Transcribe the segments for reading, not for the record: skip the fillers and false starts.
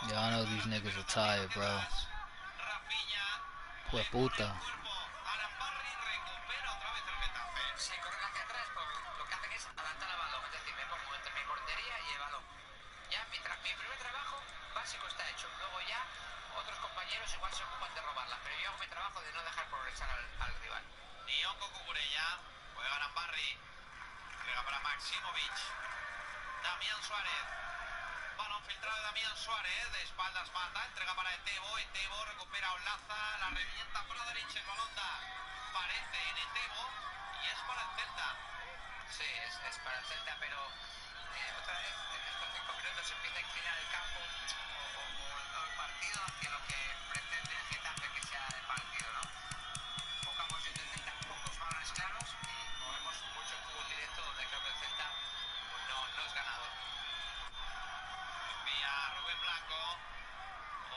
Yeah, I know these niggas are tired, bro. Pues puta. Si corren hacia atrás, pues lo que hacen es adelantar el balón. Es decir, me pongo entre mi portería y el balón. Ya mi primer trabajo básico está hecho. Luego ya otros compañeros igual se ocupan de robarla. Pero yo hago mi trabajo de no dejar progresar al rival. Nyonko Cucurella, juega Arambarri, entrega para Maximovic. Damián Suárez. Balón filtrado de Damián Suárez, de espaldas mata, entrega para Etebo, Etebo recupera a Olaza, la revienta Pradaric, el balón da, parece en Etebo y es para el Celta. Sí, es para el Celta, pero otra vez en estos 5 minutos se empieza a inclinar el campo o el partido hacia lo que pretende el Getafe que sea el partido, ¿no? Poca posición del Celta, pocos balones claros y movemos mucho fútbol directo donde creo que el Celta pues no es ganador. Rubén Blanco,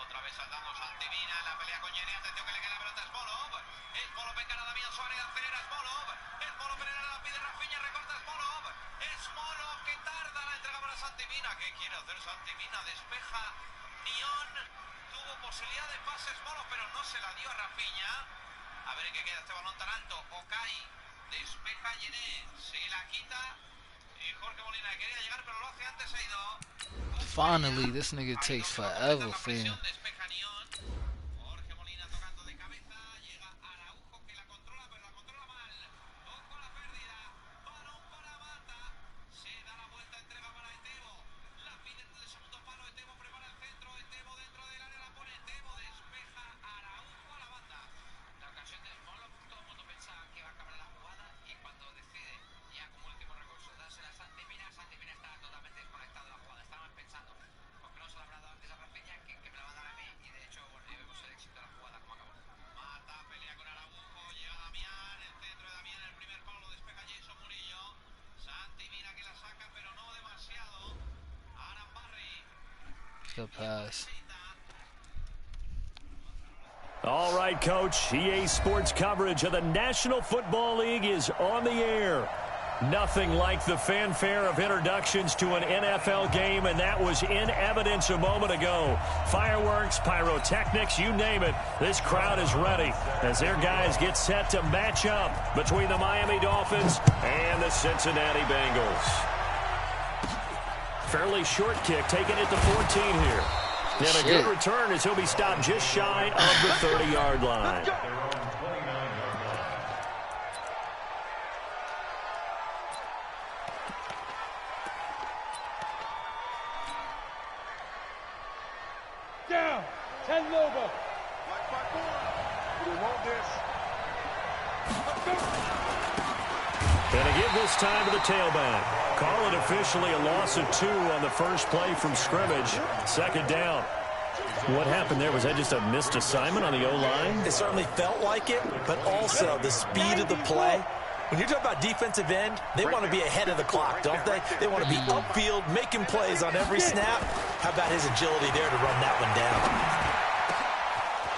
otra vez saltando Santi Mina en la pelea con Jenny, atención que le queda la pelota a Smolov, Smolov encara a Damián Suárez, acelera Smolov, Smolov Pereira la pide Rafinha, recorta Smolov, Smolov que tarda, la entrega para Santi Mina, ¿qué quiere hacer Santi Mina? Despeja Nión, tuvo posibilidad de pase Smolov, pero no se la dio a Rafinha, a ver en qué queda este balón tan alto, Okay, despeja Jenny, se la quita, y Jorge Molina quería llegar, pero lo hace antes, ha ido. Finally, this nigga takes forever, fam. Jorge Molina tocando de cabeza, llega Araujo que la controla, pero la controla mal. Ojo a la pérdida, balón para Mata, se da la vuelta, entrega para Etebo, la pide desde el segundo palo, Etebo prepara el centro, Etebo dentro del área, la pone Etebo, despeja Araujo a la banda. La ocasión de Smolov, todo el mundo pensaba que iba a acabar la jugada y cuando decide ya como último recurso dársela a Santi Mina estaba totalmente desconectado de la jugada, estaban pensando porque no se la habrá dado antes a Rafinha que me la va a dar a mí y de hecho bueno, ya vemos el éxito de la jugada como acabó. Mata, pelea con Araujo, llega Damián, el centro de Damián, el primer palo lo despeja Jason Murillo, Santi Mina que la saca pero no demasiado, Arambarri. Good pass. All right, Coach. EA Sports coverage of the National Football League is on the air. Nothing like the fanfare of introductions to an NFL game, and that was in evidence a moment ago. Fireworks, pyrotechnics, you name it. This crowd is ready as their guys get set to match up between the Miami Dolphins and the Cincinnati Bengals. Fairly short kick, taking it to 14 here. And a good return as he'll be stopped just shy of the 30-yard line. Down, 10 Lobo. We want this. And to give this time to the tailback. Call it officially a loss of 2 on the first play from scrimmage. Second down. What happened there? Was that just a missed assignment on the O-line? It certainly felt like it, but also the speed of the play. When you're talking about defensive end, they want to be ahead of the clock, don't they? They want to be upfield, making plays on every snap. How about his agility there to run that one down?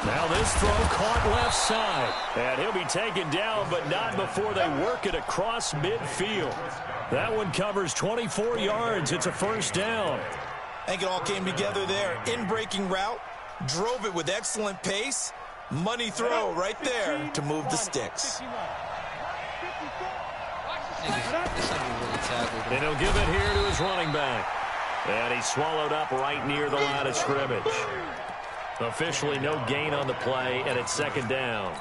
Now this throw caught left side. And he'll be taken down, but not before they work it across midfield. That one covers 24 yards. It's a first down. I think it all came together there. In-breaking route, drove it with excellent pace. Money throw right there to move the sticks. And he'll give it here to his running back. And he's swallowed up right near the line of scrimmage. Officially no gain on the play, and it's second down.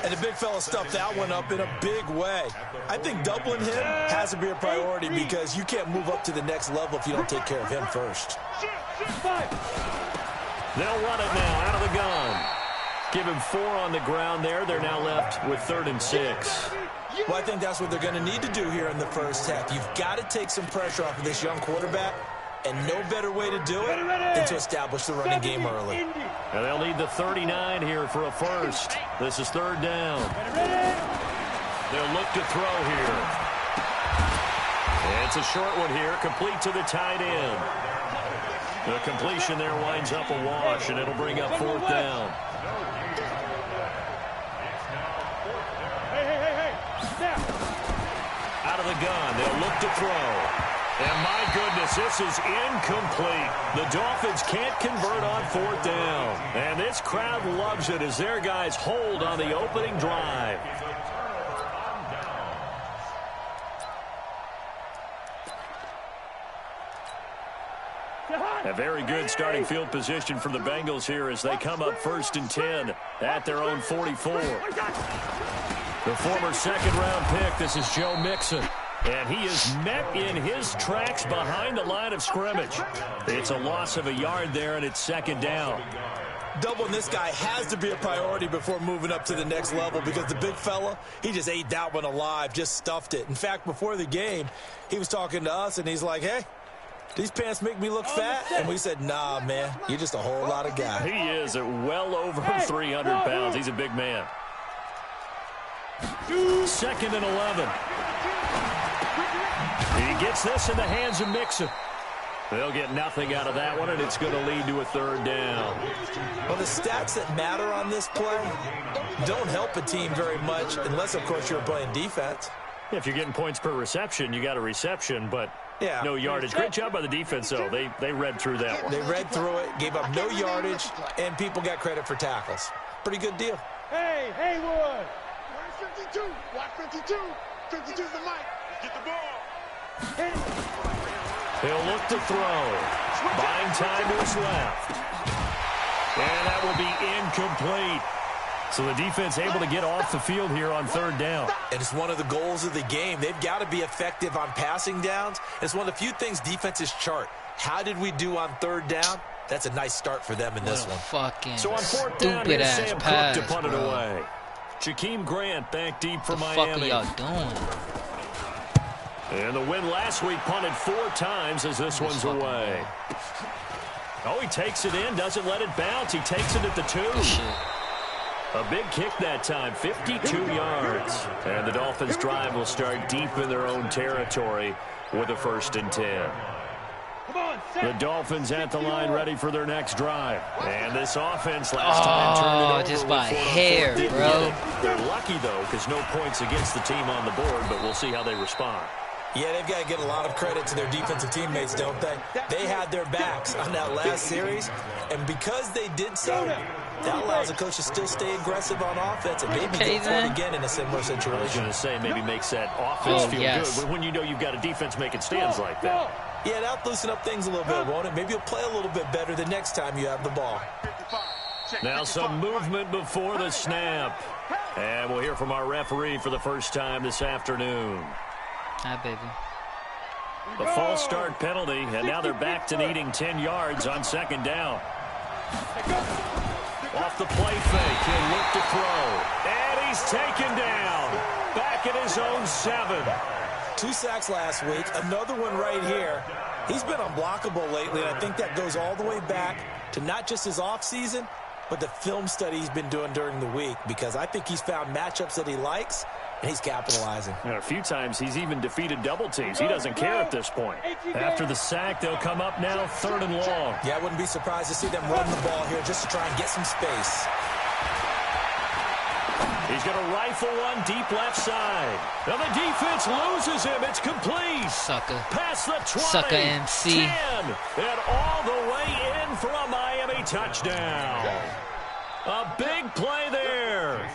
And the big fella stuffed that one up in a big way. I think doubling him has to be a priority because you can't move up to the next level if you don't take care of him first. They'll run it now out of the gun. Give him 4 on the ground there. They're now left with 3rd and 6. Well, I think that's what they're going to need to do here in the first half. You've got to take some pressure off of this young quarterback, and no better way to do it than to establish the running game early. And they'll need the 39 here for a first. This is 3rd down. They'll look to throw here. It's a short one here, complete to the tight end. The completion there winds up a wash, and it'll bring up 4th down. Hey. Snap. Out of the gun, they'll look to throw. And my goodness, this is incomplete. The Dolphins can't convert on 4th down. And this crowd loves it as their guys hold on the opening drive. A very good starting field position for the Bengals here as they come up 1st and 10 at their own 44. The former second-round pick, this is Joe Mixon. And he is met in his tracks behind the line of scrimmage. It's a loss of a yard there, and it's 2nd down. Doubling this guy has to be a priority before moving up to the next level because the big fella, he just ate that one alive, just stuffed it. In fact, before the game, he was talking to us, and he's like, hey, these pants make me look fat? And we said, nah, man, you're just a whole lot of guy. He is at well over 300 pounds. He's a big man. 2nd and 11. He gets this in the hands of Mixon. They'll get nothing out of that one, and it's going to lead to a 3rd down. Well, the stats that matter on this play don't help a team very much unless, of course, you're playing defense. If you're getting points per reception, you got a reception, but no yardage. Great job by the defense, though. They read through that one. They read through it, gave up no yardage, and people got credit for tackles. Pretty good deal. Hey, Haywood. Watch 52. Watch 52. 52's the mic. Get the ball. He'll look to throw. Buying time to his left. And that will be incomplete. So the defense able to get off the field here on 3rd down. And it's one of the goals of the game. They've got to be effective on passing downs. It's one of the few things defenses chart. How did we do on 3rd down? That's a nice start for them in this one. Fucking so on 4th down, here's Sam pass, Cook to punt it away. Jakeem Grant back deep for Miami. What the fuck are y'all doing? And the win last week punted 4 times as this one's away. Oh, he takes it in, doesn't let it bounce. He takes it at the 2. A big kick that time, 52 yards. And the Dolphins' drive will start deep in their own territory with a 1st and 10. The Dolphins at the line ready for their next drive. And this offense last time turned it over just by hair, bro. They're lucky, though, because no points against the team on the board, but we'll see how they respond. Yeah, they've got to get a lot of credit to their defensive teammates, don't they? They had their backs on that last series, and because they did so, that allows the coach to still stay aggressive on offense and maybe get for it again in a similar situation. I was going to say, maybe makes that offense feel good when you know you've got a defense making stands like that. Yeah, that'll loosen up things a little bit, won't it? Maybe you'll play a little bit better the next time you have the ball. Now some movement before the snap. And we'll hear from our referee for the first time this afternoon. Hi, baby. The false start penalty, and now they're back to needing 10 yards on 2nd down. Off the play fake, he'll look to throw. And he's taken down. Back at his own 7. 2 sacks last week, another one right here. He's been unblockable lately, and I think that goes all the way back to not just his offseason, but the film study he's been doing during the week, because I think he's found matchups that he likes, and he's capitalizing. And a few times he's even defeated double teams. He doesn't care at this point. After the sack, they'll come up now 3rd and long. Yeah, I wouldn't be surprised to see them run the ball here just to try and get some space. He's going to rifle one deep left side. Now the defense loses him. It's complete. Sucker. Past the 20. Sucker MC. 10. And all the way in for a Miami touchdown. A big play there.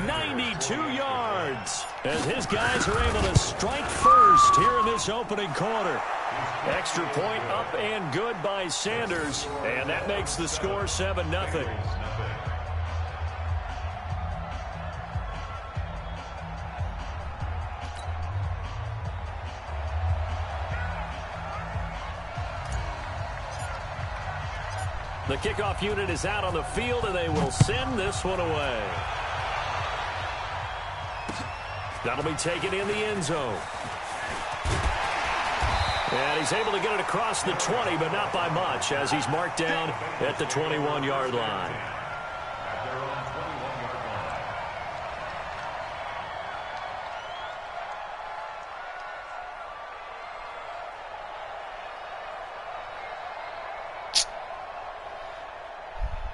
92 yards. As his guys are able to strike first here in this opening quarter. Extra point up and good by Sanders. And that makes the score 7-0. The kickoff unit is out on the field, and they will send this one away. That'll be taken in the end zone. And he's able to get it across the 20, but not by much, as he's marked down at the 21-yard line.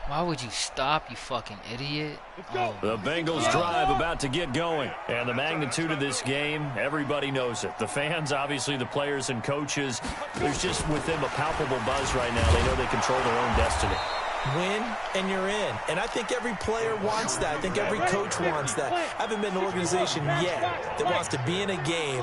Why would you stop, you fucking idiot? Oh. The Bengals drive about to get going. And the magnitude of this game, everybody knows it. The fans, obviously the players and coaches, there's just with them a palpable buzz right now. They know they control their own destiny. Win and you're in. And I think every player wants that. I think every coach wants that. I haven't been an organization yet that wants to be in a game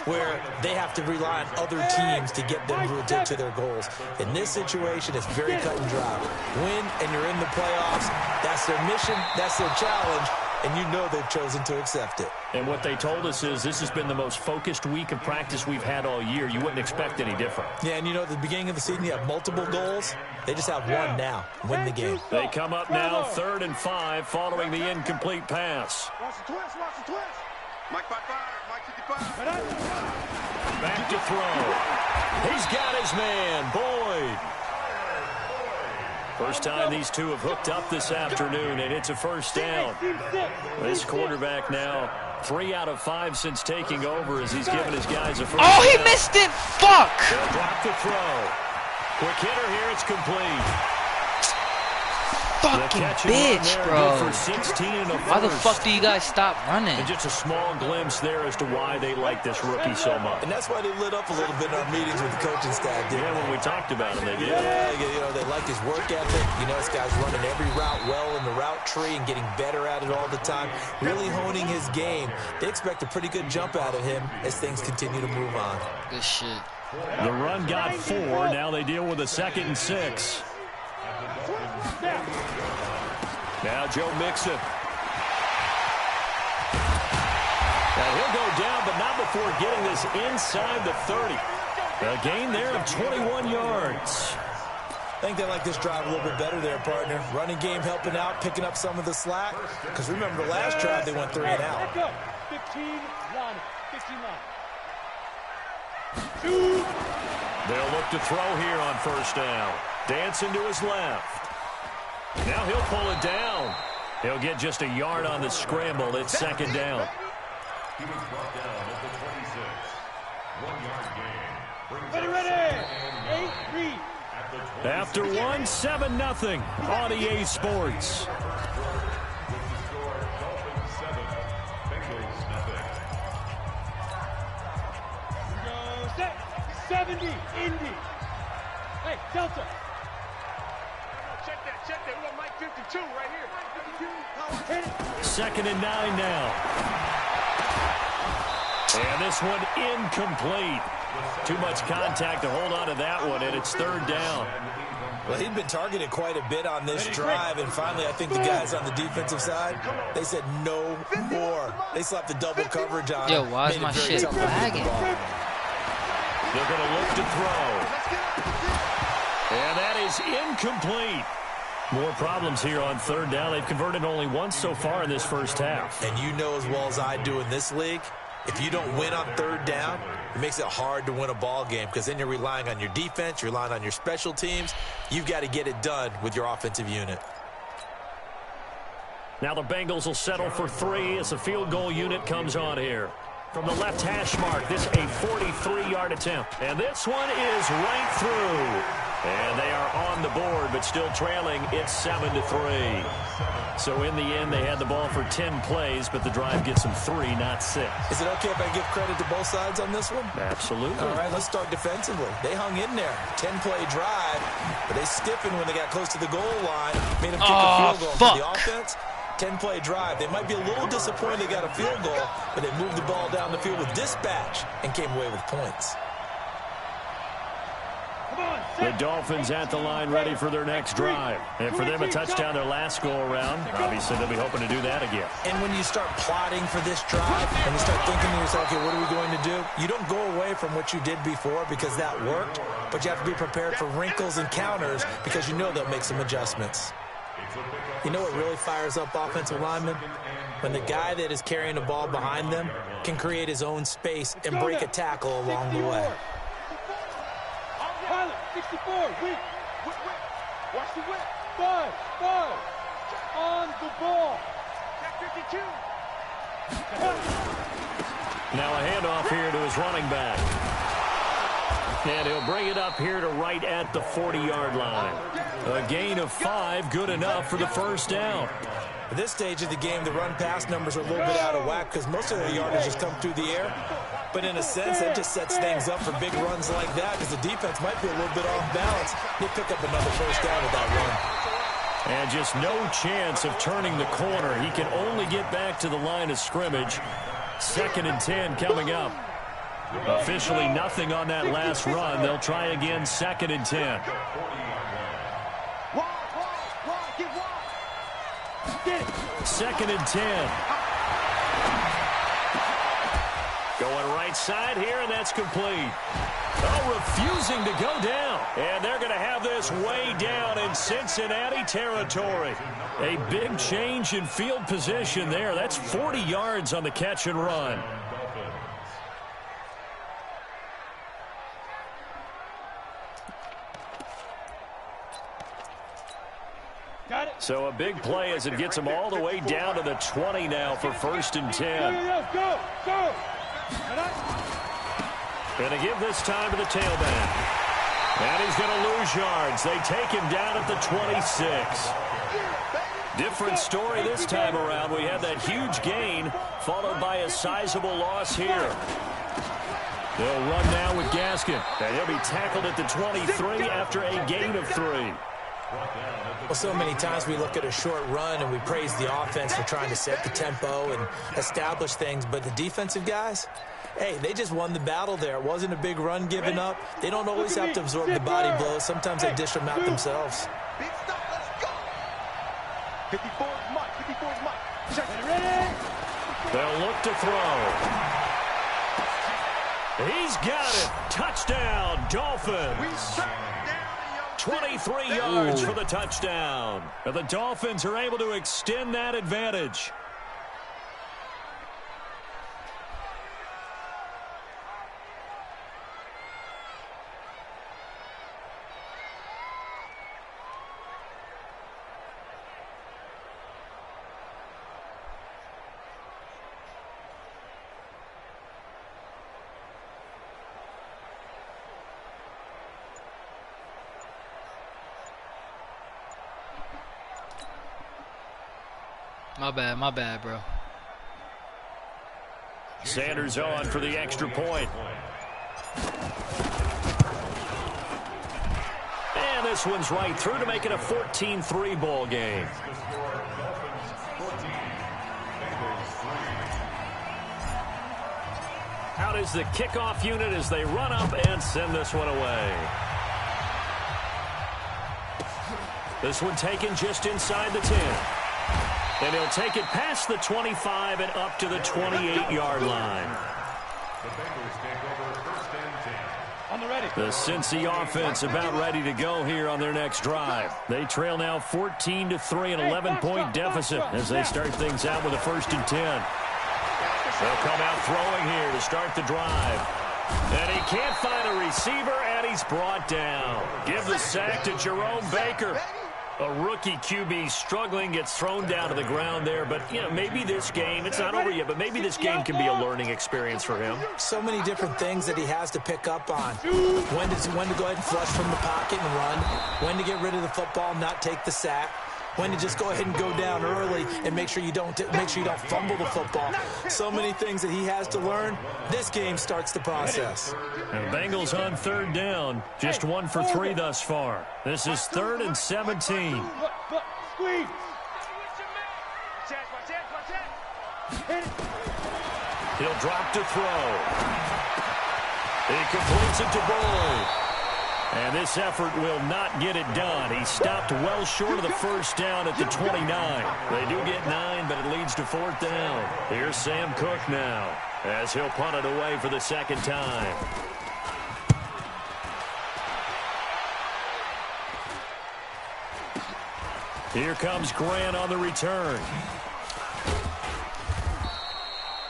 where they have to rely on other teams to get them to their goals. In this situation, it's very cut and dry. Win and you're in the playoffs. That's their mission. That's their challenge. And you know they've chosen to accept it. And what they told us is this has been the most focused week of practice we've had all year. You wouldn't expect any different. Yeah, and you know at the beginning of the season you have multiple goals. They just have one now. Win the game. They come up now 3rd and 5 following the incomplete pass. Watch the twist, watch the twist. Mike 55, Mike 55. Back to throw. He's got his man, Boyd. First time these two have hooked up this afternoon, and it's a first down. This quarterback now 3 out of 5 since taking over as he's given his guys a first down. Oh, he missed it! Fuck! They'll drop the throw. Quick hitter here, it's complete. Fucking bitch, bro. For 16 and a Why the fuck do you guys stop running? And just a small glimpse there as to why they like this rookie so much. And that's why they lit up a little bit in our meetings with the coaching staff. Yeah, when we talked about him, they did. Yeah, you know, they like his work ethic. You know, this guy's running every route well in the route tree and getting better at it all the time. Really honing his game. They expect a pretty good jump out of him as things continue to move on. Good shit. The run got 4. Now they deal with a 2nd and 6. Now Joe Mixon. Now he'll go down, but not before getting this inside the 30. A gain there of 21 yards. I think they like this drive a little bit better there, partner. Running game helping out, picking up some of the slack. Because remember, the last drive they went 3 and out. 15-1, 15-9. They'll look to throw here on first down. Dancing to his left. Now he'll pull it down. He'll get just a yard on the scramble. It's 2nd down. He was brought down at the 26. 1-yard gain. Ready. 8, read. After 1, 7-0 on EA Sports. With the score, Dolphins 7, Bengals nothing. Go set. 70, Indy. Hey, Delta. Check that. We got Mike 52 right here. 52. 2nd and 9 now. And this one incomplete. Too much contact to hold on to that one, and it's 3rd down. Well, he'd been targeted quite a bit on this drive, and finally I think the guys on the defensive side, they said no more. They slapped the double coverage on. Yo, why is my shit lagging? They're going to look to throw. And that is incomplete. More problems here on 3rd down. They've converted only once so far in this first half. And you know as well as I do in this league, if you don't win on 3rd down, it makes it hard to win a ball game because then you're relying on your defense, you're relying on your special teams. You've got to get it done with your offensive unit. Now the Bengals will settle for 3 as the field goal unit comes on here. From the left hash mark, this a 43-yard attempt. And this one is right through. And they are on the board, but still trailing. It's 7-3. So in the end, they had the ball for 10 plays, but the drive gets them 3, not 6. Is it okay if I give credit to both sides on this one? Absolutely. All right, let's start defensively. They hung in there. 10-play drive, but they stiffened when they got close to the goal line. Made them kick a field goal for the offense. 10-play drive. They might be a little disappointed they got a field goal, but they moved the ball down the field with dispatch and came away with points. The Dolphins at the line ready for their next drive. And for them, a touchdown their last go-around. Obviously, they'll be hoping to do that again. And when you start plotting for this drive and you start thinking to yourself, okay, what are we going to do? You don't go away from what you did before because that worked, but you have to be prepared for wrinkles and counters because you know they'll make some adjustments. You know what really fires up offensive linemen? When the guy that is carrying the ball behind them can create his own space and break a tackle along the way. 64, weak. Watch the whip. 5, on the ball. 52. Now a handoff here to his running back. And he'll bring it up here to right at the 40-yard line. A gain of 5, good enough for the first down. At this stage of the game, the run-pass numbers are a little bit out of whack because most of their yardage has come through the air. But in a sense, that just sets things up for big runs like that because the defense might be a little bit off balance. They pick up another first down with that run. And just no chance of turning the corner. He can only get back to the line of scrimmage. 2nd and 10 coming up. Officially nothing on that last run. They'll try again, 2nd and 10. 2nd and 10. Going right side here, and that's complete. Oh, refusing to go down. And they're going to have this way down in Cincinnati territory. A big change in field position there. That's 40 yards on the catch and run. So a big play as it gets them all the way down to the 20 now for 1st and 10. Go. Going to give this time to the tailback. And he's going to lose yards. They take him down at the 26. Different story this time around. We had that huge gain followed by a sizable loss here. They'll run now with Gaskin. And he'll be tackled at the 23 after a gain of 3. Well, so many times we look at a short run and we praise the offense for trying to set the tempo and establish things, but the defensive guys, hey, they just won the battle there. It wasn't a big run given up. They don't always have to absorb the body blows. Sometimes they dish them out themselves. Big stop, let's go. 54 is Mike. 54 is Mike. Check it. Ready? They'll look to throw. He's got it. Touchdown, Dolphins. 23 yards for the touchdown. And the Dolphins are able to extend that advantage. My bad, bro. Sanders on for the extra point. And this one's right through to make it a 14-3 ball game. Out is the kickoff unit as they run up and send this one away. This one taken just inside the 10. And he'll take it past the 25 and up to the 28-yard line. The Cincy offense about ready to go here on their next drive. They trail now 14-3, an 11-point deficit as they start things out with a 1st and 10. They'll come out throwing here to start the drive. And he can't find a receiver, and he's brought down. Give the sack to Jerome Baker. A rookie QB struggling, gets thrown down to the ground there. But, you know, maybe this game, it's not over yet, but maybe this game can be a learning experience for him. So many different things that he has to pick up on. When to go ahead and flush from the pocket and run. When to get rid of the football and not take the sack. When to just go ahead and go down early and make sure you don't fumble the football. So many things that he has to learn. This game starts the process. And the Bengals on 3rd down. Just 1 for 3 thus far. This is 3rd and 17. Squeeze. He'll drop to throw. He completes it to Boyd. And this effort will not get it done. He stopped well short of the first down at the 29. They do get 9, but it leads to 4th down. Here's Sam Cook now as he'll punt it away for the 2nd time. Here comes Grant on the return.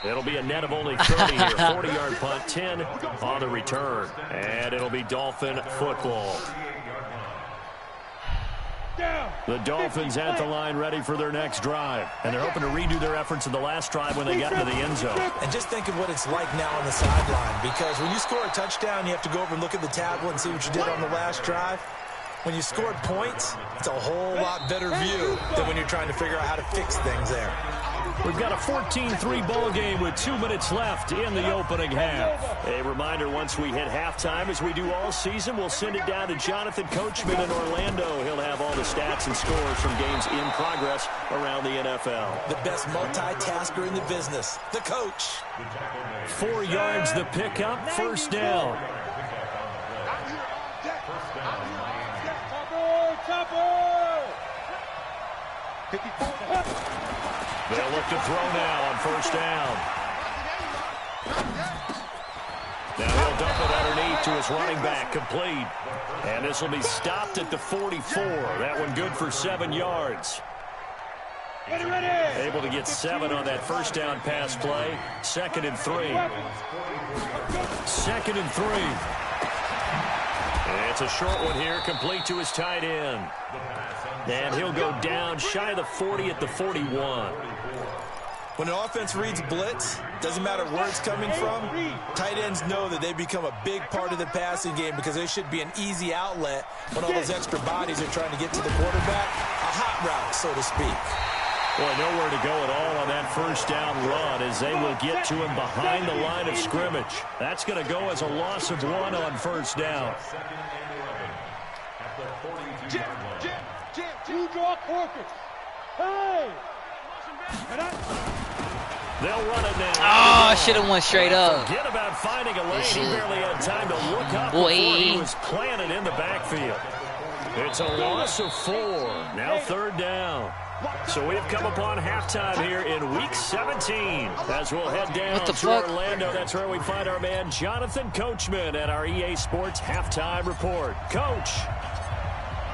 It'll be a net of only 30 here. 40-yard punt, 10 on the return. And it'll be Dolphin football. The Dolphins at the line ready for their next drive. And they're hoping to redo their efforts in the last drive when they got into the end zone. And just think of what it's like now on the sideline, because when you score a touchdown, you have to go over and look at the tablet and see what you did on the last drive. When you scored points, it's a whole lot better view than when you're trying to figure out how to fix things there. We've got a 14-3 ball game with 2 minutes left in the opening half. A reminder, once we hit halftime, as we do all season, we'll send it down to Jonathan Coachman in Orlando. He'll have all the stats and scores from games in progress around the NFL. The best multitasker in the business, the coach. 4 yards the pickup, first down. They'll look to throw now on first down. Now he'll dump it underneath to his running back, complete. And this will be stopped at the 44. That one good for 7 yards. Able to get 7 on that first down pass play. 2nd and 3. 2nd and 3. It's a short one here, complete to his tight end. And he'll go down shy of the 40 at the 41. When an offense reads blitz, doesn't matter where it's coming from, tight ends know that they become a big part of the passing game because they should be an easy outlet when all those extra bodies are trying to get to the quarterback. A hot route, so to speak. Boy, nowhere to go at all on that first down run as they will get to him behind the line of scrimmage. That's going to go as a loss of 1 on first down. They'll run it now. Oh, I should have went straight up. Forget about finding a lane. He barely had time to look up before he was planted in the backfield. It's a loss of 4. Now 3rd down. So we have come upon halftime here in Week 17. As we'll head down to Orlando, that's where we find our man Jonathan Coachman at our EA Sports Halftime Report. Coach,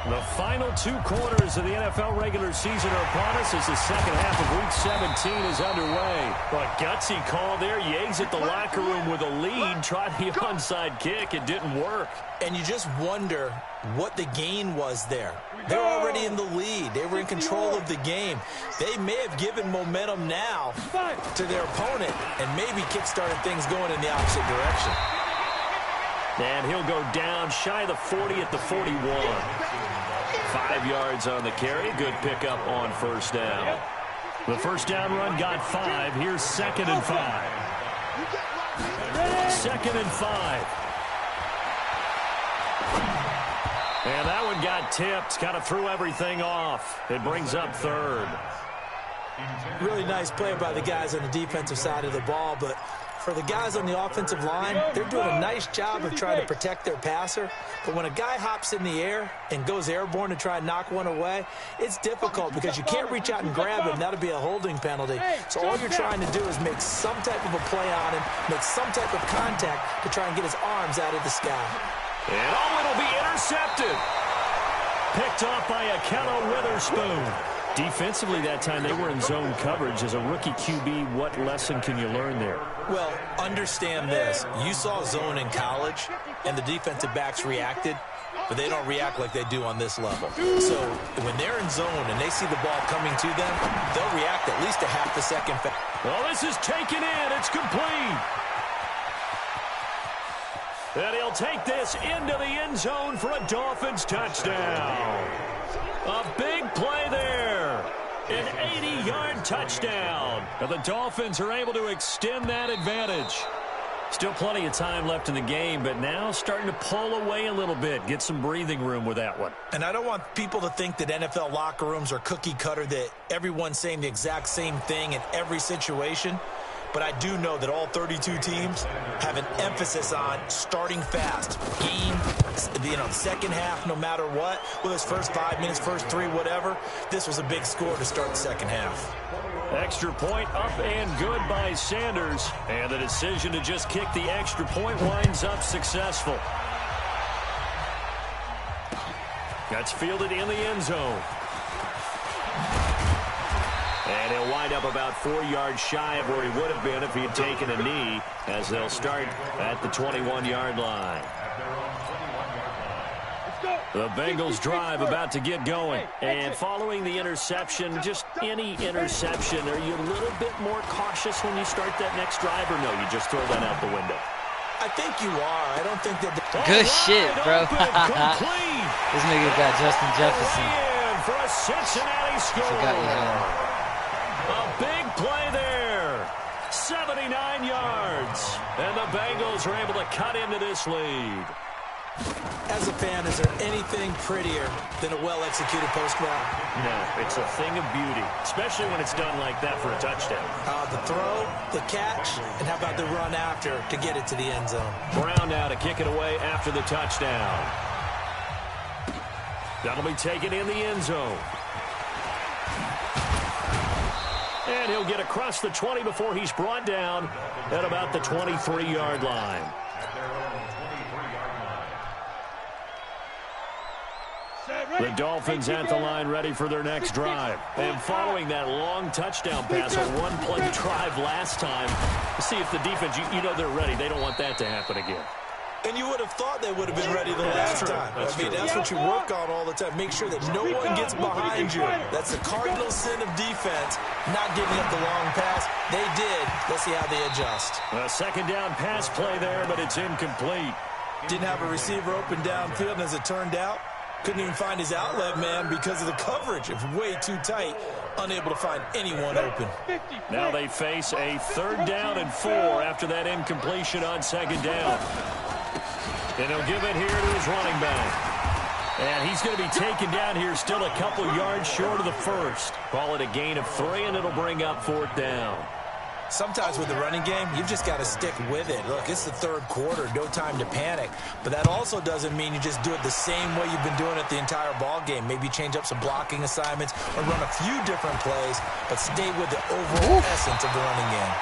the final 2 quarters of the NFL regular season are upon us as the second half of Week 17 is underway. But gutsy call there. You exit the locker room with a lead, tried the onside kick. It didn't work. And you just wonder what the gain was there. They're already in the lead. They were in control of the game. They may have given momentum now to their opponent and maybe kick-started things going in the opposite direction. And he'll go down shy of the 40 at the 41. 5 yards on the carry. Good pickup on first down. The first down run got 5. Here's 2nd and 5. 2nd and 5. And that one got tipped. Kind of threw everything off. It brings up 3rd. Really nice play by the guys on the defensive side of the ball, but for the guys on the offensive line, they're doing a nice job of trying to protect their passer. But when a guy hops in the air and goes airborne to try and knock one away, it's difficult because you can't reach out and grab him. That'll be a holding penalty. So all you're trying to do is make some type of a play on him, make some type of contact to try and get his arms out of the sky. And it'll be intercepted. Picked off by Akello Witherspoon. Defensively that time, they were in zone coverage. As a rookie QB, what lesson can you learn there? Well, understand this. You saw zone in college, and the defensive backs reacted, but they don't react like they do on this level. So when they're in zone and they see the ball coming to them, they'll react at least a half a second fast. Well, this is taken in. It's complete. And he'll take this into the end zone for a Dolphins touchdown. A big play there. An 80-yard touchdown. And the Dolphins are able to extend that advantage. Still plenty of time left in the game, but now starting to pull away a little bit. Get some breathing room with that one. And I don't want people to think that NFL locker rooms are cookie cutter, that everyone's saying the exact same thing in every situation. But I do know that all 32 teams have an emphasis on starting fast. Game, second half, no matter what. Whether it's first 5 minutes, first 3, whatever. This was a big score to start the second half. Extra point up and good by Sanders. And the decision to just kick the extra point winds up successful. That's fielded in the end zone. And he'll wind up about 4 yards shy of where he would have been if he had taken a knee, as they'll start at the 21-yard line. Let's go. The Bengals drive about to get going. And following the interception, just any interception, are you a little bit more cautious when you start that next drive, or no, you just throw that out the window? I think you are. I don't think that... Good shit, bro. This nigga got Justin Jefferson. For a Cincinnati score. Forgot you had him. A big play there. 79 yards. And the Bengals are able to cut into this lead. As a fan, is there anything prettier than a well-executed post route? No, it's a thing of beauty, especially when it's done like that for a touchdown. The throw, the catch, and how about the run after to get it to the end zone? Brown now to kick it away after the touchdown. That'll be taken in the end zone. And he'll get across the 20 before he's brought down at about the 23-yard line. The Dolphins at the line ready for their next drive. And following that long touchdown pass, a one-play drive last time, see if the defense, you know they're ready. They don't want that to happen again. And you would have thought they would have been ready the last time. That's what you work on all the time. Make sure that no one gets behind you. That's the cardinal sin of defense, not giving up the long pass. They did. Let's see how they adjust. A second down pass play there, but it's incomplete. Didn't have a receiver open downfield, and as it turned out, couldn't even find his outlet man because of the coverage. It was way too tight, unable to find anyone open. Now they face a 3rd down and 4 after that incompletion on 2nd down. And he'll give it here to his running back. And he's going to be taken down here still a couple yards short of the first. Call it a gain of 3, and it'll bring up 4th down. Sometimes with the running game, you've just got to stick with it. Look, it's the 3rd quarter, no time to panic. But that also doesn't mean you just do it the same way you've been doing it the entire ball game. Maybe change up some blocking assignments or run a few different plays, but stay with the overall essence of the running game.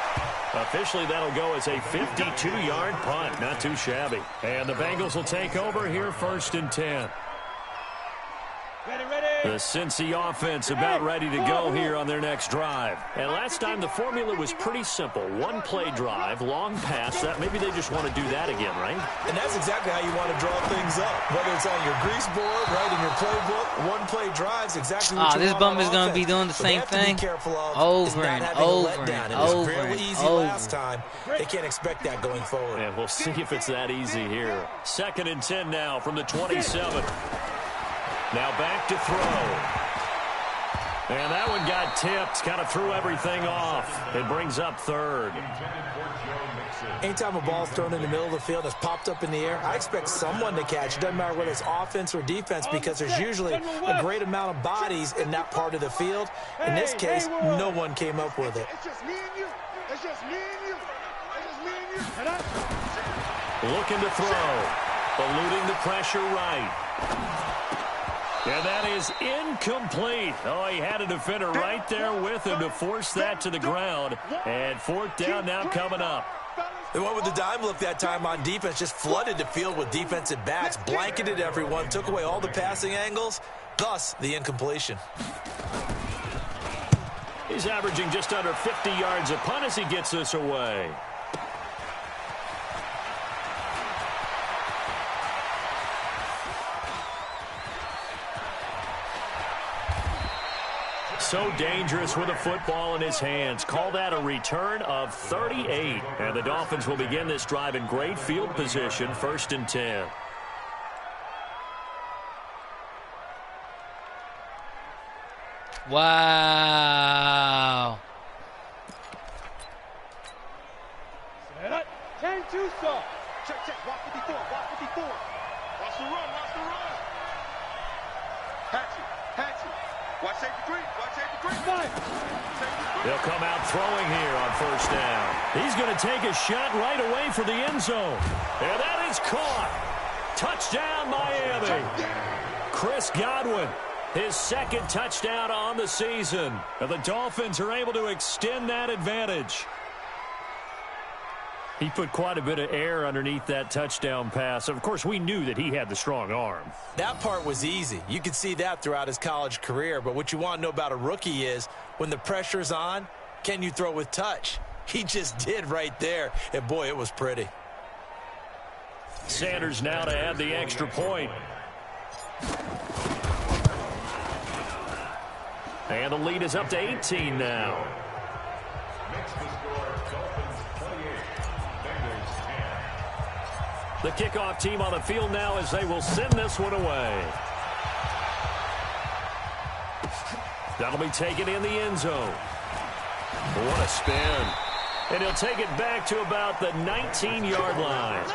Officially, that'll go as a 52-yard punt. Not too shabby. And the Bengals will take over here 1st and 10. The Cincy offense about ready to go here on their next drive. And last time the formula was pretty simple. One-play drive, long pass. That maybe they just want to do that again, right? And that's exactly how you want to draw things up. Whether it's on your grease board, right in your playbook, one-play drives exactly what you this want bum on is going to be offense. doing the same thing Over and over and over. It was fairly easy last time. They can't expect that going forward. And we'll see if it's that easy here. 2nd and 10 now from the 27. Now back to throw. And that one got tipped. Kind of threw everything off. It brings up 3rd. Anytime a ball's thrown in the middle of the field and it's popped up in the air, I expect someone to catch. It doesn't matter whether it's offense or defense because there's usually a great amount of bodies in that part of the field. In this case, no one came up with it. It's just me and you. It's just me and you. It's just me and you. Looking to throw. Eluding the pressure right. And that is incomplete. Oh, he had a defender right there with him to force that to the ground. And 4th down now coming up. They went with the dime look that time on defense, just flooded the field with defensive backs, blanketed everyone, took away all the passing angles, thus the incompletion. He's averaging just under 50 yards a punt as he gets this away. So dangerous with a football in his hands. Call that a return of 38. And the Dolphins will begin this drive in great field position, 1st and 10. Wow. 10-2, sir. Check. Watch 54. Watch 54. Watch the run. Watch the run. Hatchet. Watch safety creep. Watch safety creep. They'll come out throwing here on 1st down. He's going to take a shot right away for the end zone. And that is caught. Touchdown, Miami. Chris Godwin, his 2nd touchdown on the season. And the Dolphins are able to extend that advantage. He put quite a bit of air underneath that touchdown pass. Of course, we knew that he had the strong arm. That part was easy. You could see that throughout his college career. But what you want to know about a rookie is when the pressure's on, can you throw with touch? He just did right there. And, boy, it was pretty. Sanders now to add the extra point. And the lead is up to 18 now. Makes the score Dolphins 28, Bengals 10. The kickoff team on the field now as they will send this one away. That'll be taken in the end zone. What a spin. And he'll take it back to about the 19-yard line.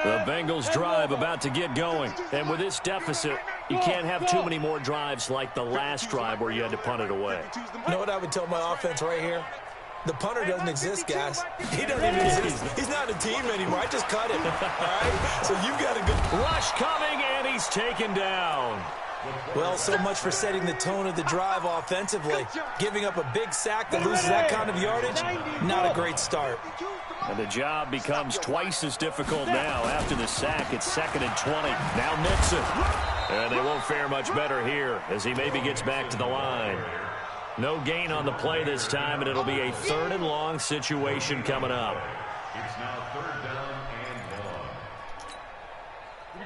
The Bengals drive about to get going. And with this deficit, you can't have too many more drives like the last drive where you had to punt it away. You know what I would tell my offense right here? The punter doesn't exist, guys. He doesn't even exist. He's not a team anymore. I just cut him. All right? So you've got a good rush coming, and he's taken down. Well, so much for setting the tone of the drive offensively. Giving up a big sack that loses that kind of yardage, not a great start. And the job becomes twice as difficult now. After the sack, it's 2nd and 20. Now Mixon. And they won't fare much better here as he maybe gets back to the line. No gain on the play this time, and it'll be a 3rd and long situation coming up. It's now 3rd down and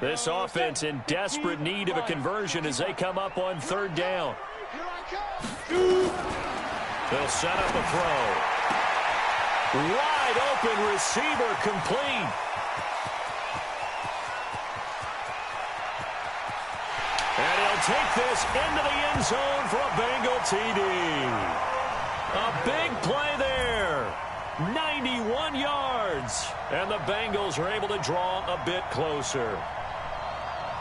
1. This offense in desperate need of a conversion as they come up on 3rd down. They'll set up a throw. Wide open receiver complete. And he'll take this into the end zone for a Bengal TD. A big play there. 91 yards. And the Bengals are able to draw a bit closer.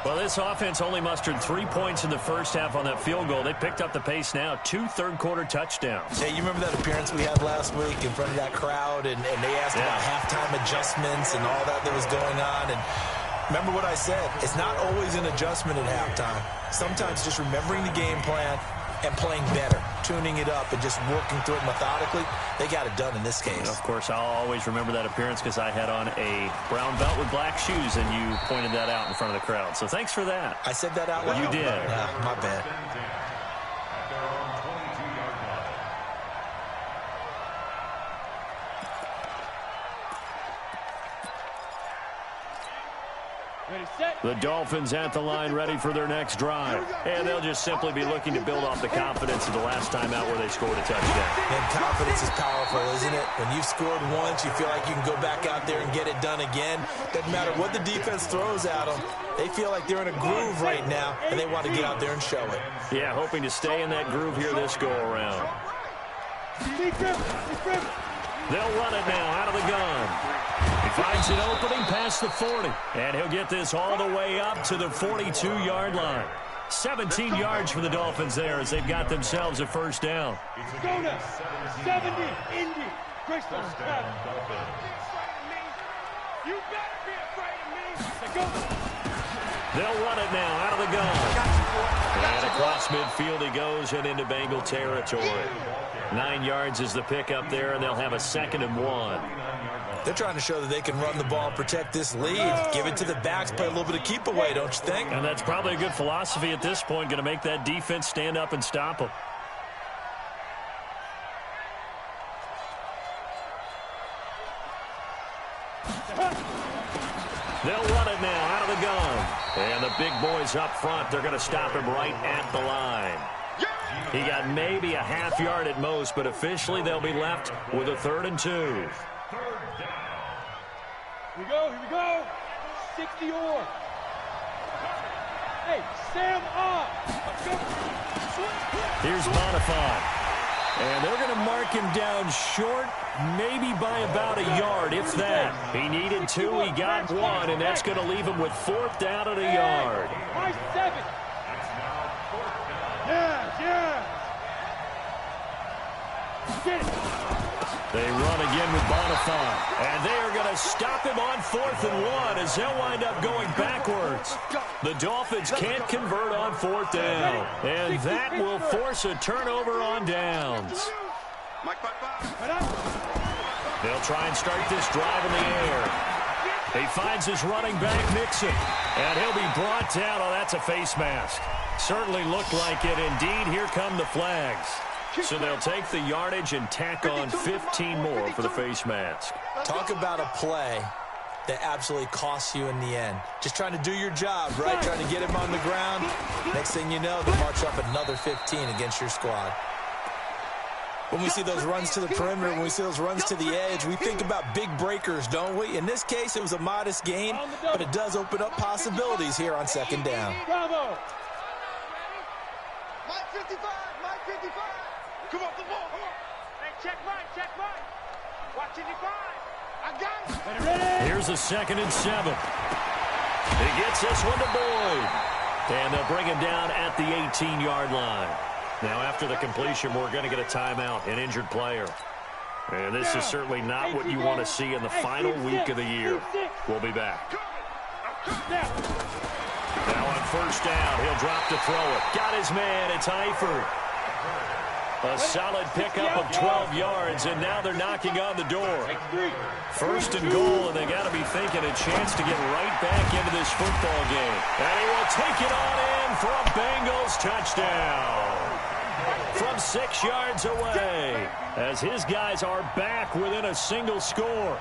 Well, this offense only mustered 3 points in the first half on that field goal. They picked up the pace now. 2 third-quarter touchdowns. Hey, you remember that appearance we had last week in front of that crowd, and they asked about halftime adjustments and all that was going on, and remember what I said. It's not always an adjustment at halftime. Sometimes just remembering the game plan and playing better, tuning it up and just working through it methodically. They got it done in this case. Of course, I'll always remember that appearance because I had on a brown belt with black shoes, and you pointed that out in front of the crowd. So thanks for that. I said that out loud. You did. Yeah, my bad. At their own 22-yard line. Ready, set. The Dolphins at the line ready for their next drive. And they'll just simply be looking to build off the confidence of the last time out where they scored a touchdown. And confidence is powerful, isn't it? When you've scored once, you feel like you can go back out there and get it done again. Doesn't matter what the defense throws at them. They feel like they're in a groove right now, and they want to get out there and show it. Yeah, hoping to stay in that groove here this go-around. They'll run it now out of the gun. He finds an opening past the 40. And he'll get this all the way up to the 42-yard line. 17 yards for the Dolphins there as they've got themselves a first down. Go to 70, Indy. Crystal, you better be afraid of me. Go. They'll run it now out of the gun. And across midfield he goes and into Bengal territory. 9 yards is the pickup there, and they'll have a 2nd and 1. They're trying to show that they can run the ball, protect this lead, give it to the backs, play a little bit of keep away, don't you think? And that's probably a good philosophy at this point, going to make that defense stand up and stop them. They'll run it now out of the gun. And the big boys up front, they're going to stop him right at the line. He got maybe a half yard at most, but officially they'll be left with a 3rd and 2. Here we go. 60 or. Hey, Sam up. Here's Bonifant. And they're going to mark him down short, maybe by about a yard, if that. He needed 2, he got 1, and that's going to leave him with 4th down at a yard. My 7. Yeah. Get it. They run again with Bonifant, and they are going to stop him on 4th and 1 as they'll wind up going backwards. The Dolphins can't convert on 4th down, and that will force a turnover on downs. They'll try and start this drive in the air. He finds his running back, Mixon, and he'll be brought down. Oh, that's a face mask. Certainly looked like it. Indeed, here come the flags. So they'll take the yardage and tack on 15 more for the face mask. Talk about a play that absolutely costs you in the end. Just trying to do your job, right? Trying to get him on the ground. Next thing you know, they march up another 15 against your squad. When we see those runs to the perimeter, when we see those runs to the edge, we think about big breakers, don't we? In this case, it was a modest gain, but it does open up possibilities here on second down. Bravo. Mike 55, Mike 55. Come off the ball, come on. Hey, check Mike. Watching your five. I got it. Ready. Here's a 2nd and 7. He gets this one to Boyd. And they'll bring him down at the 18-yard line. Now, after the completion, we're going to get a timeout, an injured player. And this is certainly not what you want to see in the final week of the year. We'll be back. Now on 1st down, he'll drop to throw it. Got his man, it's Eifert. A solid pickup of 12 yards, and now they're knocking on the door. 1st and goal, and they got to be thinking a chance to get right back into this football game. And he will take it on in for a Bengals touchdown. From 6 yards away, as his guys are back within a single score.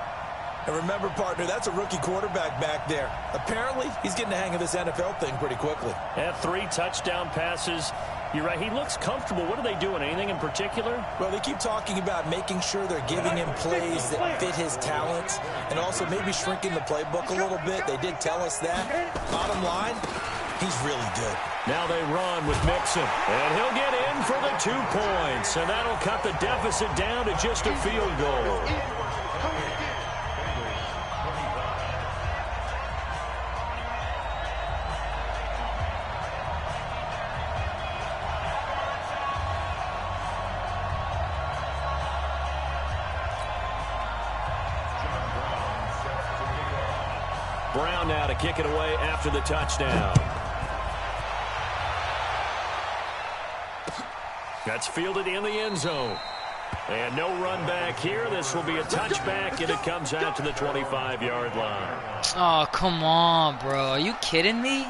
And remember, partner, that's a rookie quarterback back there. Apparently, he's getting the hang of this NFL thing pretty quickly. Had 3 touchdown passes. You're right, he looks comfortable. What are they doing? Anything in particular? Well, they keep talking about making sure they're giving him plays that fit his talents and also maybe shrinking the playbook a little bit. They did tell us that. Bottom line, he's really good. Now they run with Mixon, and he'll get in for the 2 points, and that'll cut the deficit down to just a field goal. Brown now to kick it away after the touchdown. That's fielded in the end zone. And no run back here. This will be a touchback, and it comes out to the 25-yard line. Oh, come on, bro. Are you kidding me?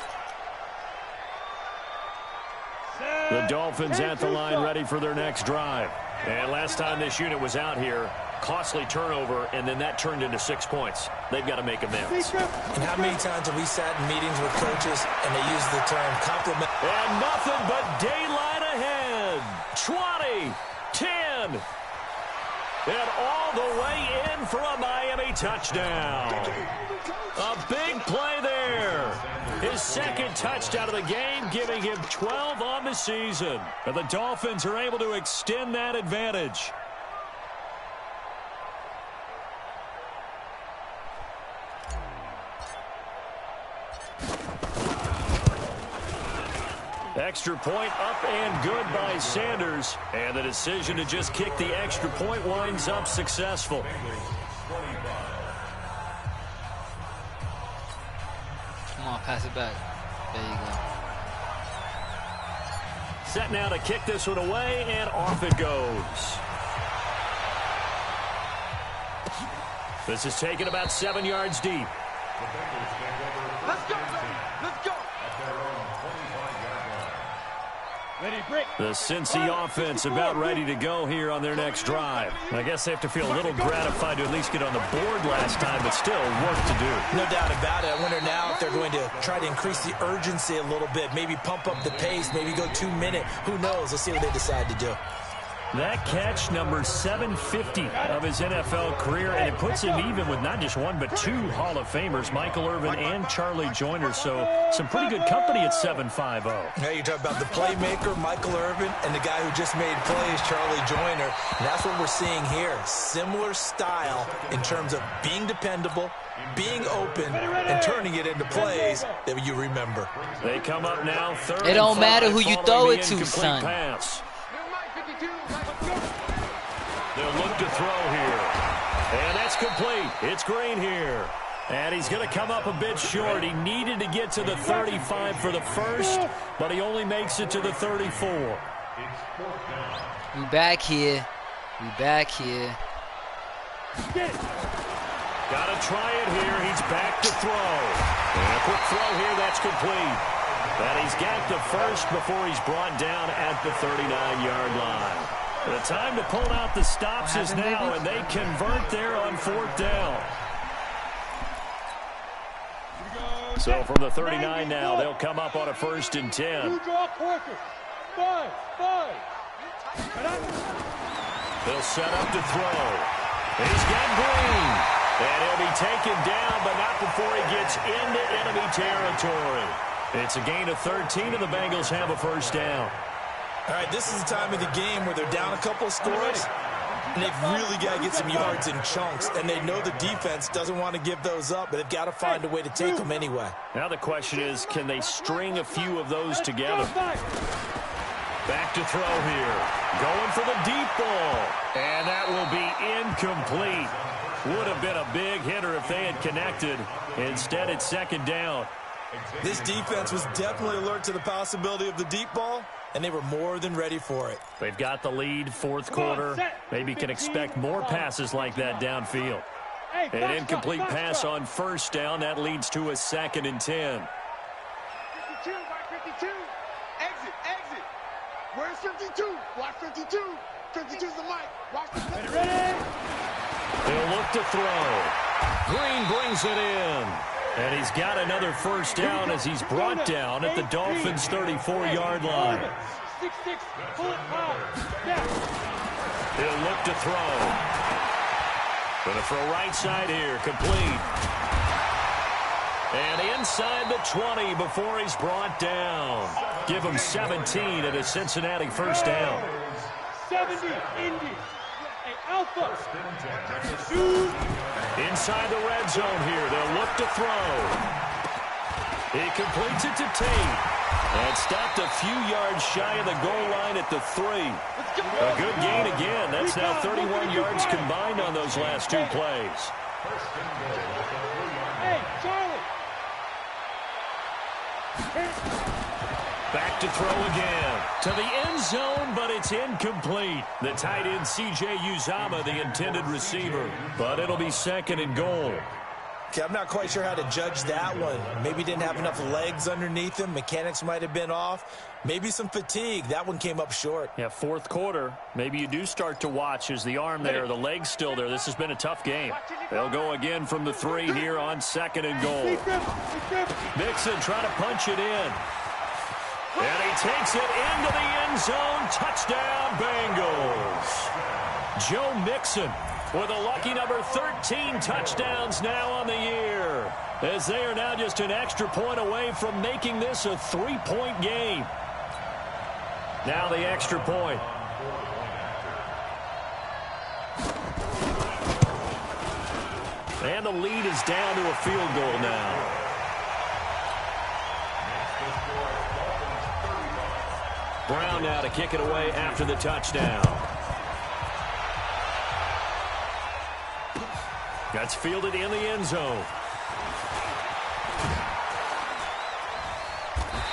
The Dolphins at the line ready for their next drive. And last time this unit was out here, costly turnover, and then that turned into 6 points. They've got to make amends. And how many times have we sat in meetings with coaches and they use the term compliment? And nothing but daylight ahead. 20, 10, and all the way in for a Miami touchdown. A big play there. His 2nd touchdown of the game, giving him 12 on the season. And the Dolphins are able to extend that advantage. Extra point up and good by Sanders. And the decision to just kick the extra point winds up successful. Come on, pass it back. There you go. Set now to kick this one away, and off it goes. This is taken about 7 yards deep. Let's go, let's go. Ready, break. The Cincy offense about ready to go here on their next drive. I guess they have to feel a little gratified to at least get on the board last time, but still work to do. No doubt about it. I wonder now if they're going to try to increase the urgency a little bit, maybe pump up the pace, maybe go 2 minute. Who knows? Let's see what they decide to do. That catch, number 750 of his NFL career, and it puts him even with not just 1 but 2 Hall of Famers, Michael Irvin and Charlie Joyner. So some pretty good company at 750. Now you talk about the playmaker, Michael Irvin, and the guy who just made plays, Charlie Joyner. And that's what we're seeing here. Similar style in terms of being dependable, being open, and turning it into plays that you remember. They come up now, 3rd. It don't matter who you throw it to, son. Pass. They'll look to throw here. And that's complete. It's Green here. And he's going to come up a bit short. He needed to get to the 35 for the first, but he only makes it to the 34. We back here. We back here. Got to try it here. He's back to throw. And a quick throw here. That's complete. And he's got the first before he's brought down at the 39-yard line. The time to pull out the stops is now, and they convert there on 4th down. So from the 39 now, they'll come up on a 1st and 10. You draw quarter. 5. They'll set up to throw. He's got Green. And he'll be taken down, but not before he gets into enemy territory. It's a gain of 13, and the Bengals have a 1st down. All right, this is the time of the game where they're down a couple of scores, and they've really got to get some yards in chunks, and they know the defense doesn't want to give those up, but they've got to find a way to take them anyway. Now the question is, can they string a few of those together? Back to throw here. Going for the deep ball. And that will be incomplete. Would have been a big hitter if they had connected. Instead, it's 2nd down. This defense was definitely alert to the possibility of the deep ball, and they were more than ready for it. They've got the lead, 4th quarter. Maybe can expect more passes like that downfield. An incomplete pass on 1st down. That leads to a 2nd and 10. 52, by 52. Exit. Where's 52? Watch 52. 52's the mic. Watch the play. Ready? They'll look to throw. Green brings it in. And he's got another 1st down as he's brought down at the Dolphins' 34-yard line. 6-6. Pull it high. He'll look to throw. Going to throw right side here. Complete. And inside the 20 before he's brought down. Give him 17 at a Cincinnati 1st down. 70, Indy. Alpha. Inside the red zone here. They'll look to throw. He completes it to Tate. And stopped a few yards shy of the goal line at the 3. A good gain again. That's now 31 yards combined on those last 2 plays. Hey, Charlie. Back to throw again. To the end zone, but it's incomplete. The tight end, C.J. Uzomah, the intended receiver. But it'll be 2nd and goal. Okay, I'm not quite sure how to judge that one. Maybe didn't have enough legs underneath him. Mechanics might have been off. Maybe some fatigue. That one came up short. Yeah, 4th quarter. Maybe you do start to watch as the arm there, the leg's still there. This has been a tough game. They'll go again from the 3 here on 2nd and goal. Mixon trying to punch it in. And he takes it into the end zone. Touchdown, Bengals. Joe Mixon with a lucky number 13 touchdowns now on the year, as they are now just an extra point away from making this a 3-point game. Now the extra point. And the lead is down to a field goal now. Brown now to kick it away after the touchdown. That's fielded in the end zone.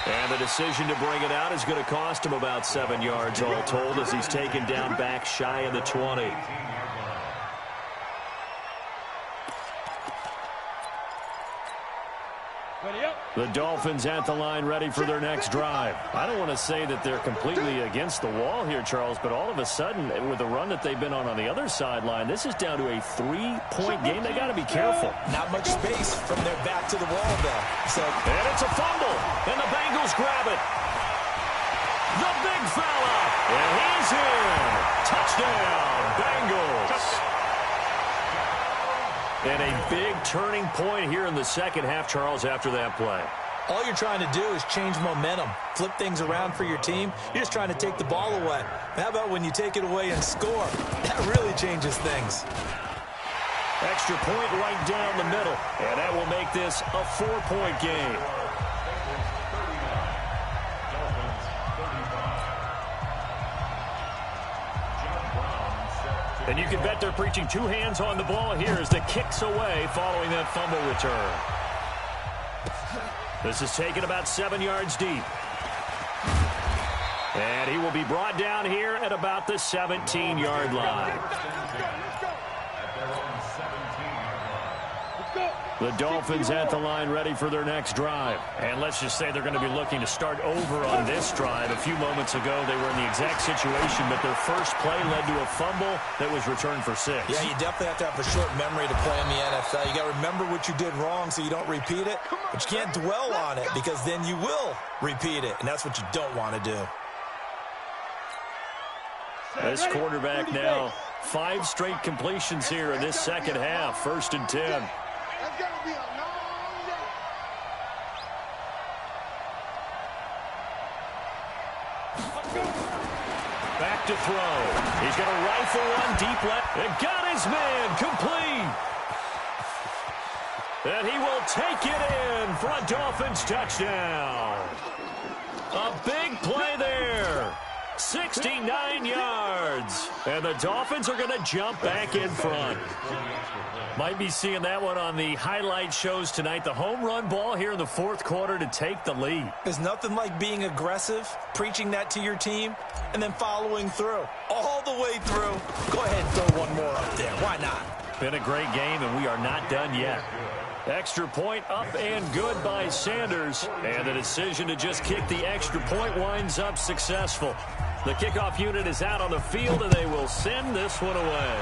And the decision to bring it out is going to cost him about 7 yards all told as he's taken down back shy of the 20. The Dolphins at the line ready for their next drive. I don't want to say that they're completely against the wall here, Charles, but all of a sudden, with the run that they've been on the other sideline, this is down to a 3-point game. They got to be careful. Not much space from their back to the wall, though. And it's a fumble, and the Bengals grab it. The big fella, and he's in. Touchdown, Bengals. And a big turning point here in the second half, Charles, after that play. All you're trying to do is change momentum, flip things around for your team. You're just trying to take the ball away. How about when you take it away and score? That really changes things. Extra point right down the middle, and that will make this a 4-point game. And you can bet they're preaching 2 hands on the ball here as the kick's away following that fumble return. This is taken about 7 yards deep. And he will be brought down here at about the 17-yard line. Let's go. The Dolphins at the line ready for their next drive. And let's just say they're going to be looking to start over on this drive. A few moments ago, they were in the exact situation, but their first play led to a fumble that was returned for 6. Yeah, you definitely have to have a short memory to play in the NFL. You got to remember what you did wrong so you don't repeat it, but you can't dwell on it because then you will repeat it, and that's what you don't want to do. This quarterback now, 5 straight completions here in this second half. 1st and 10. That's going to be a long day. Back to throw. He's going to rifle one deep left. And got his man complete. And he will take it in for a Dolphins touchdown. A big play there. 69 yards. And the Dolphins are going to jump back in front. Might be seeing that one on the highlight shows tonight. The home run ball here in the 4th quarter to take the lead. There's nothing like being aggressive, preaching that to your team, and then following through. All the way through. Go ahead and throw one more up there. Why not? Been a great game, and we are not done yet. Extra point up and good by Sanders. And the decision to just kick the extra point winds up successful. The kickoff unit is out on the field, and they will send this one away.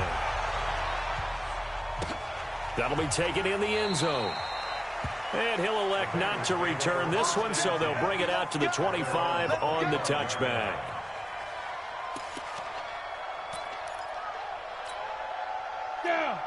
That'll be taken in the end zone. And he'll elect not to return this one, so they'll bring it out to the 25 on the touchback.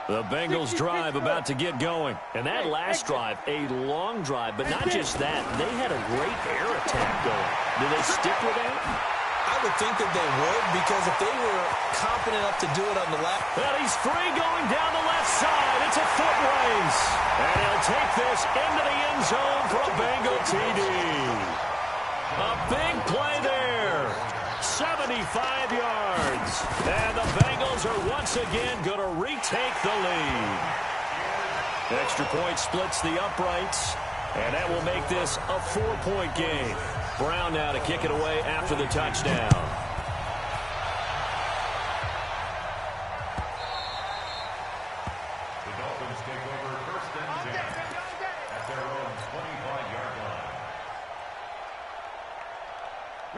The Bengals drive about to get going. And that last drive, a long drive, but not just that. They had a great air attack going. Do they stick with that? I would think that they would, because if they were confident enough to do it on the left. And he's free going down the left side. It's a foot race. And he'll take this into the end zone for a Bengal TD. A big play there. 75 yards. And the Bengals are once again going to retake the lead. Extra point splits the uprights. And that will make this a 4-point game. Brown now to kick it away after the touchdown. The Dolphins take over 1st and 10 at their own 25-yard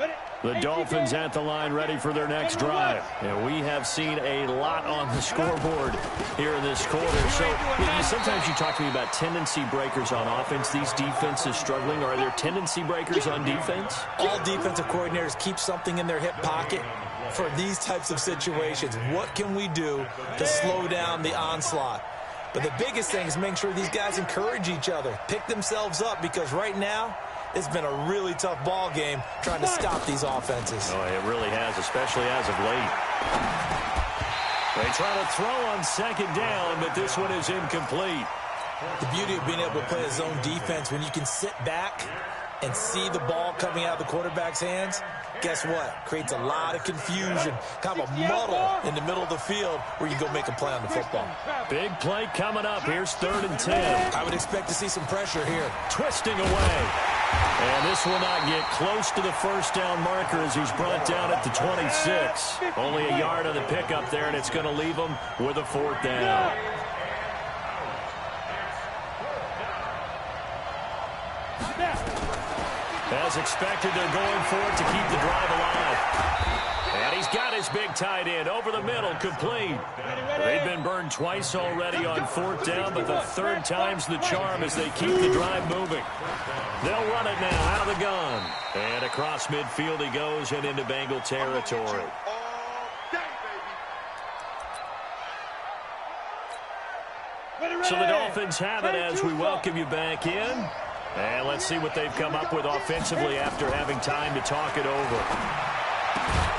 line. The Dolphins at the line ready for their next drive. And we have seen a lot on the scoreboard here in this quarter. So sometimes you talk to me about tendency breakers on offense. These defenses struggling. Are there tendency breakers on defense? All defensive coordinators keep something in their hip pocket for these types of situations. What can we do to slow down the onslaught? But the biggest thing is making sure these guys encourage each other, pick themselves up, because right now, it's been a really tough ball game trying to stop these offenses. Oh, it really has, especially as of late. They try to throw on 2nd down, but this one is incomplete. The beauty of being able to play a zone defense, when you can sit back and see the ball coming out of the quarterback's hands, guess what? Creates a lot of confusion, kind of a muddle in the middle of the field where you go make a play on the football. Big play coming up. Here's 3rd and 10. I would expect to see some pressure here. Twisting away. And this will not get close to the 1st down marker as he's brought down at the 26. Only a yard on the pickup there, and it's going to leave him with a 4th down. As expected, they're going for it to keep the drive alive. And he's got his big tight end over the middle, complete. They've been burned twice already on 4th down, but the 3rd time's the charm as they keep the drive moving. They'll run it now out of the gun. And across midfield he goes and into Bengal territory. So the Dolphins have it as we welcome you back in. And let's see what they've come up with offensively after having time to talk it over.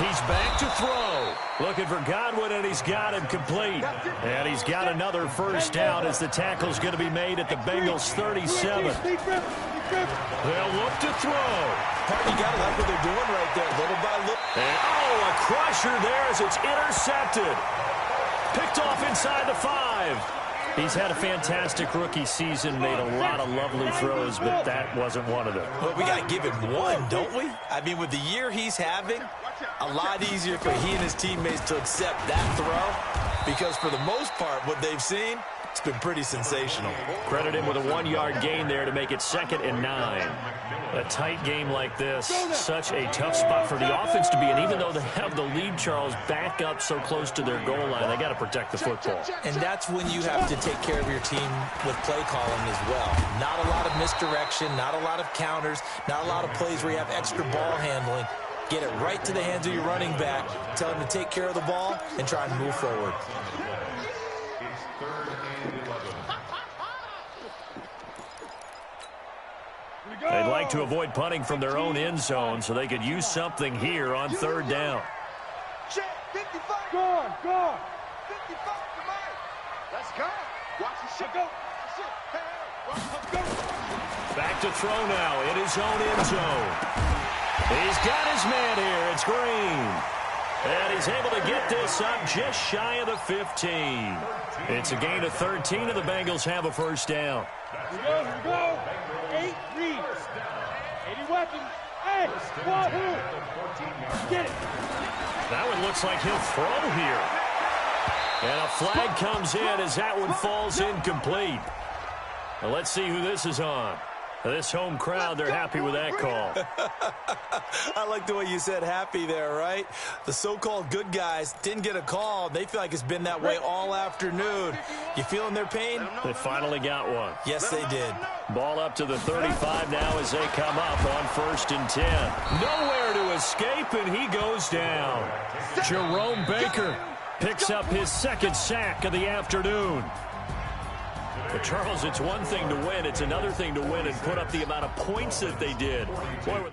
He's back to throw. Looking for Godwin, and he's got him complete. And he's got another 1st down as the tackle's going to be made at the Bengals' 37. They'll look to throw. You got to like what they're doing right there, little by little. And, a crusher there as it's intercepted. Picked off inside the 5. He's had a fantastic rookie season, made a lot of lovely throws, but that wasn't one of them. But we got to give him one, don't we? I mean, with the year he's having, a lot easier for he and his teammates to accept that throw, because for the most part, what they've seen, It's been pretty sensational. Credit him with a 1-yard gain there to make it 2nd and 9. A tight game like this, such a tough spot for the offense to be in. Even though they have the lead, Charles, back up so close to their goal line, they got to protect the football. And that's when you have to take care of your team with play calling as well. Not a lot of misdirection, not a lot of counters, not a lot of plays where you have extra ball handling. Get it right to the hands of your running back, tell him to take care of the ball, and try and move forward. It's 3rd and 11. They'd like to avoid punting from their own end zone so they could use something here on 3rd down. Check, 55. Go on, go on. 55, come on. Let's go. Watch the shit go. Hey, watch the go. Back to throw now in his own end zone. He's got his man here. It's Green. And he's able to get this up just shy of the 15. It's a gain of 13, and the Bengals have a 1st down. Here we go, here we go. 8 reads. 80 weapons. Hey, Wahoo. Get it. That one looks like he'll throw here. And a flag comes in as that one falls incomplete. Well, let's see who this is on. This home crowd, they're happy with that call. I like the way you said happy there, right? The so-called good guys didn't get a call. They feel like it's been that way all afternoon. You feeling their pain? They finally got one. Yes, they did. Ball up to the 35 now as they come up on 1st and 10. Nowhere to escape, and he goes down. Jerome Baker picks up his 2nd sack of the afternoon. But, Charles, it's one thing to win. It's another thing to win and put up the amount of points that they did. Boy,